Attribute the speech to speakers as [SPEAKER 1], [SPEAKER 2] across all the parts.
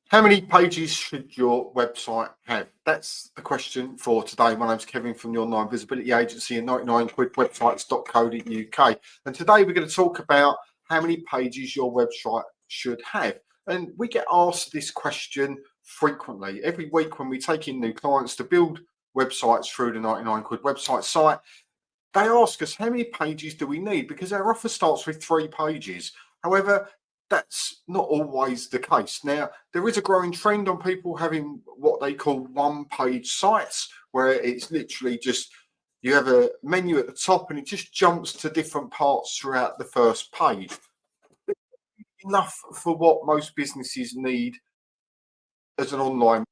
[SPEAKER 1] How many pages should your website have? That's the question for today. My name's Kevin from the online visibility agency and 99quidwebsites.co.uk. And today we're going to talk about how many pages your website should have. And we get asked this question frequently. Every week when we take in new clients to build websites through the 99 Quid website site, they ask us how many pages do we need, because our offer starts with 3 pages. However, that's not always the case. Now, there is a growing trend on people having what they call one-page sites, where it's literally just you have a menu at the top and it just jumps to different parts throughout the first page. Enough for what most businesses need as an online.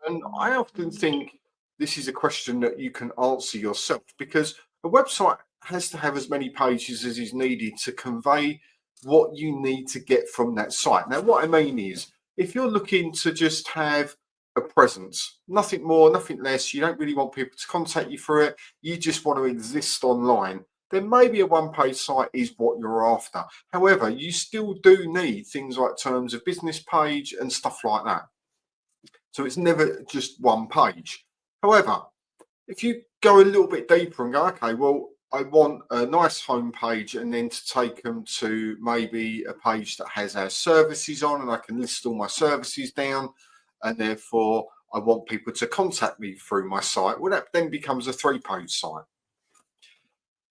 [SPEAKER 1] And I often think this is a question that you can answer yourself, because a website has to have as many pages as is needed to convey what you need to get from that site. Now, what I mean is, if you're looking to just have a presence, nothing more, nothing less, you don't really want people to contact you through it, you just want to exist online, then maybe a one-page site is what you're after. However, you still do need things like terms of business page and stuff like that. So it's never just one page. However, if you go a little bit deeper and go, okay, well, I want a nice home page, and then to take them to maybe a page that has our services on, and I can list all my services down, and therefore I want people to contact me through my site. Well, that then becomes a 3-page site.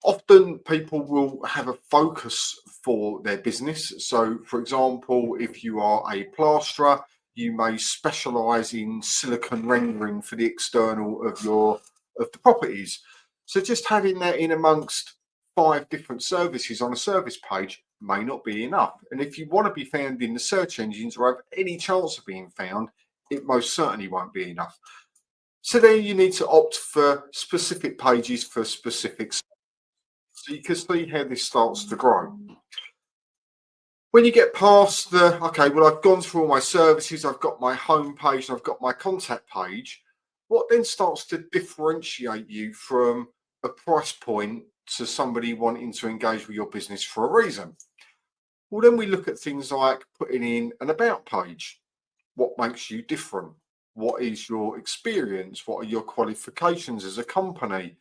[SPEAKER 1] Often people will have a focus for their business. So, for example, if you are a plasterer, you may specialize in silicon rendering for the external of the properties. So just having that in amongst 5 different services on a service page may not be enough. And if you want to be found in the search engines or have any chance of being found, it most certainly won't be enough. So then you need to opt for specific pages for specific. So you can see how this starts to grow. When you get past the, okay, well, I've gone through all my services, I've got my home page, and I've got my contact page, what then starts to differentiate you from a price point to somebody wanting to engage with your business for a reason? Well, then we look at things like putting in an about page. What makes you different? What is your experience? What are your qualifications as a company?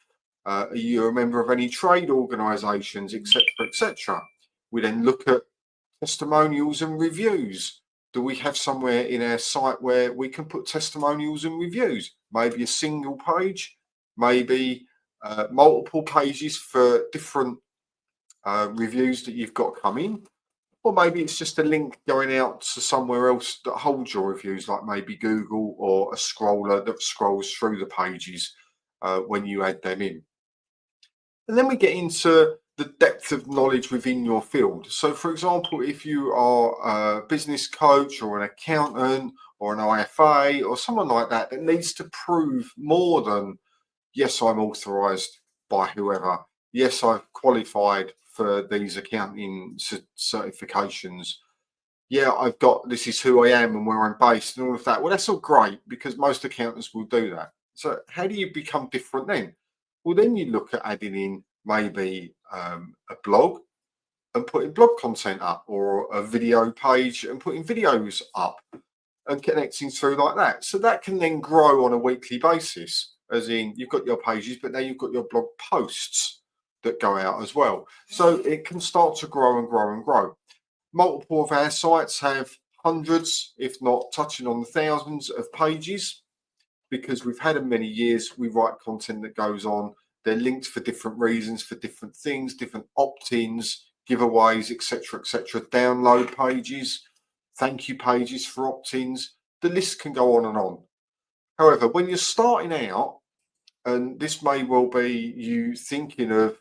[SPEAKER 1] Are you a member of any trade organisations, etc., etc.? We then look at testimonials and reviews. Do we have somewhere in our site where we can put testimonials and reviews? Maybe a single page, maybe multiple pages for different reviews that you've got coming, or maybe it's just a link going out to somewhere else that holds your reviews, like maybe Google, or a scroller that scrolls through the pages when you add them in. And then we get into the depth of knowledge within your field. So, for example, if you are a business coach or an accountant or an IFA or someone like that that needs to prove more than, yes, I'm authorised by whoever, yes, I've qualified for these accounting certifications, yeah, I've got, this is who I am and where I'm based and all of that. Well, that's all great, because most accountants will do that. So how do you become different then? Well, then you look at adding in maybe a blog and putting blog content up, or a video page and putting videos up and connecting through like that. So that can then grow on a weekly basis, as in you've got your pages, but now you've got your blog posts that go out as well. So it can start to grow and grow and grow. Multiple of our sites have hundreds, if not touching on the thousands of pages, because we've had them many years. We write content that goes on. They're linked for different reasons, for different things, different opt-ins, giveaways, etc., etc. Download pages, thank you pages for opt-ins. The list can go on and on. However, when you're starting out, and this may well be you thinking of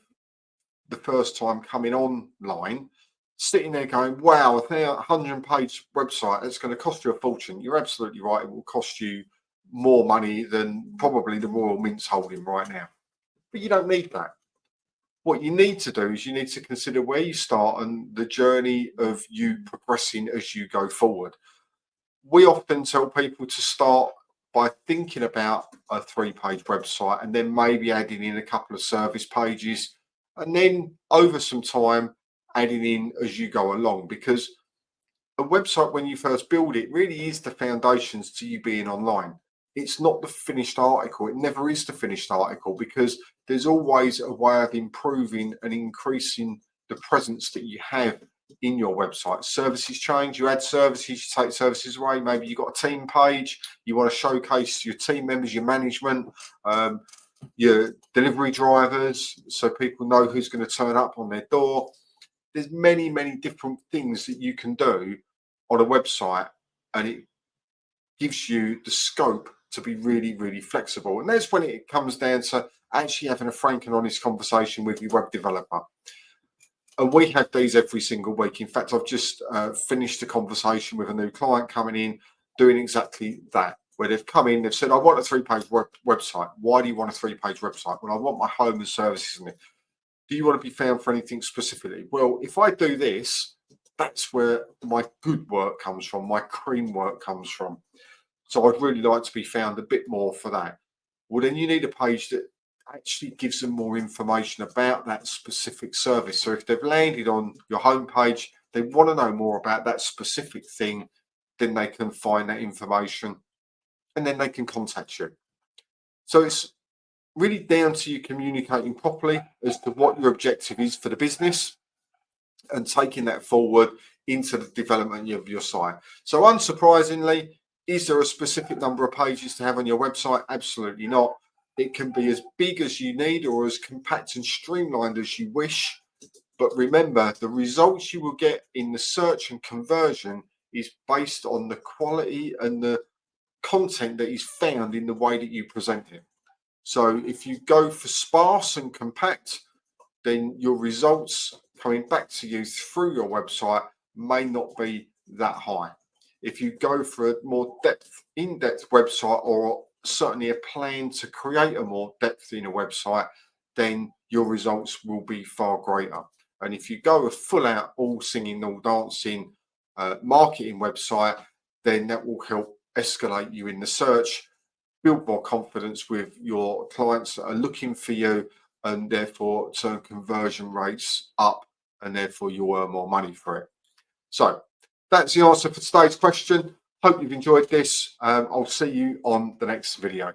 [SPEAKER 1] the first time coming online, sitting there going, wow, a 100-page website, it's going to cost you a fortune. You're absolutely right. It will cost you more money than probably the Royal Mint's holding right now. But you don't need that. What you need to do is you need to consider where you start and the journey of you progressing as you go forward. We often tell people to start by thinking about a 3-page website, and then maybe adding in a couple of service pages, and then over some time adding in as you go along, because a website, when you first build it, really is the foundations to you being online. It's not the finished article. It never is the finished article, because there's always a way of improving and increasing the presence that you have in your website. Services change, you add services, you take services away. Maybe you've got a team page, you want to showcase your team members, your management, your delivery drivers, so people know who's going to turn up on their door. There's many, many different things that you can do on a website, and it gives you the scope to be really, really flexible. And that's when it comes down to actually having a frank and honest conversation with your web developer. And we have these every single week. In fact, I've just finished a conversation with a new client coming in, doing exactly that, where they've come in, they've said, I want a 3-page website. Why do you want a 3-page website? Well, I want my home and services in it. Do you want to be found for anything specifically? Well, if I do this, that's where my good work comes from, my cream work comes from. So I'd really like to be found a bit more for that. Well, then you need a page that actually gives them more information about that specific service. So if they've landed on your homepage, they want to know more about that specific thing, then they can find that information and then they can contact you. So it's really down to you communicating properly as to what your objective is for the business and taking that forward into the development of your site. So unsurprisingly, is there a specific number of pages to have on your website? Absolutely not. It can be as big as you need or as compact and streamlined as you wish. But remember, the results you will get in the search and conversion is based on the quality and the content that is found in the way that you present it. So if you go for sparse and compact, then your results coming back to you through your website may not be that high. If you go for a more in-depth website, or certainly a plan to create a more depth in a website, then your results will be far greater. And if you go a full out, all singing, all dancing marketing website, then that will help escalate you in the search, build more confidence with your clients that are looking for you, and therefore turn conversion rates up, and therefore you'll earn more money for it. So that's the answer for today's question. Hope you've enjoyed this. I'll see you on the next video.